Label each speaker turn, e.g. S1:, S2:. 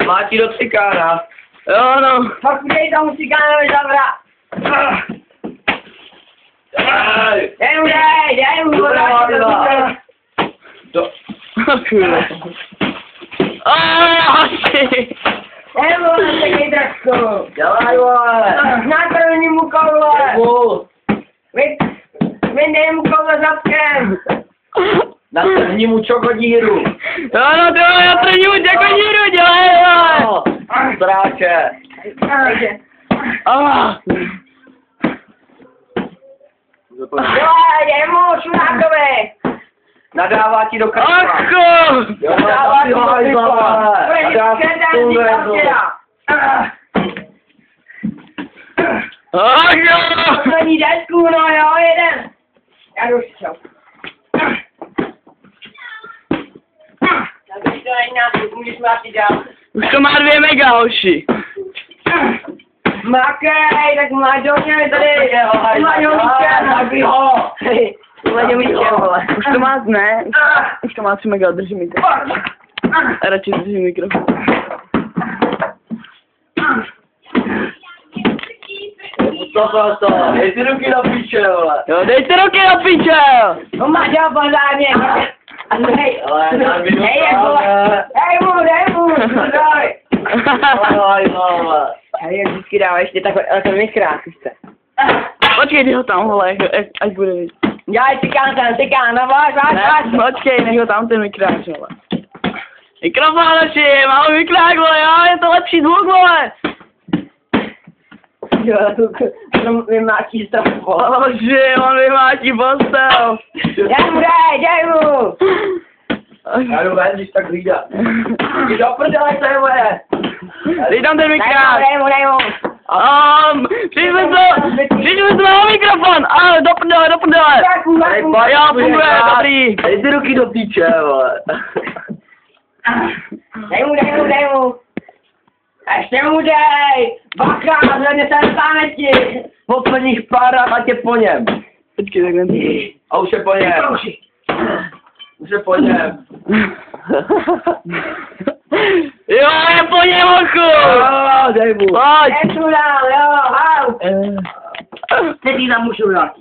S1: Mátí do cikána.
S2: Jo, no.
S3: Pak dej tomu cikánovi zabrat. Dej mu,
S1: To.
S3: Dej mu, takej dražku.
S1: Dělaj, vole.
S3: Na první mu koule. Vyndej mu koule zadkem.
S1: Natrhni mu čokodíru.
S2: Jo, no to já trním jako díru, dělej, vole.
S1: Stráče.
S3: Dej mu, šunákovi.
S1: Nadává ti do krku.
S2: Achko!
S1: Nadává ti do krku.
S2: Ach jo!
S3: Poslední desku, no jo, jeden. Já jdu čo. Tak už to není nástup, můžeš mlátit dál.
S2: Už to má 2 mega, hoši.
S3: Makej, tak mladěvně tady, mladěvníčka, zabij ho. Mladěvníčka, vole.
S2: Už to má, ne, už to má 3 mega, držím mi to. Radši držím mikrofon.
S1: To, dej si ruky do píče, vole.
S2: Jo, dejte ruky do piče!
S3: No Maťo, pořádně. Hej, dej mu, daj. Já je vždycky dává ještě takhle, ale to nekrásíte.
S2: Počkej, ty ho tam, vole, ať bude vidět.
S3: Dělej tykán, no váž.
S2: Ne, počkej, nech ho tam ten mikráč, vole. Mikrofon, hoši, mám mikrák, vole, jo, je to lepší zvuk, vole.
S3: Jo, to vymátí stav, vole.
S2: Hoši, on vymátí postel.
S3: Dej mu.
S1: Já jdu ven, když tak hlídá. Jdi do prdele, co je moje.
S2: Dej tam ten mikrák.
S3: Dej mu.
S2: Přišli jsme o mikrofon, ale do prdele. Jo, funguje, dobrý.
S1: Dej ty ruky do píče, vole.
S3: Dej mu. Ještě mu dej. Bacha, zvedně se dostane ti.
S1: Posledních pár rad a tě po něm.
S2: Počkej, takhle.
S1: A už je po něm. Už je po něm.
S2: Jo, je po něm, ochu.
S1: Dej mu.
S2: Pojď.
S3: Jdem tu dál, jo, hau. Teď jí tam můžu dát.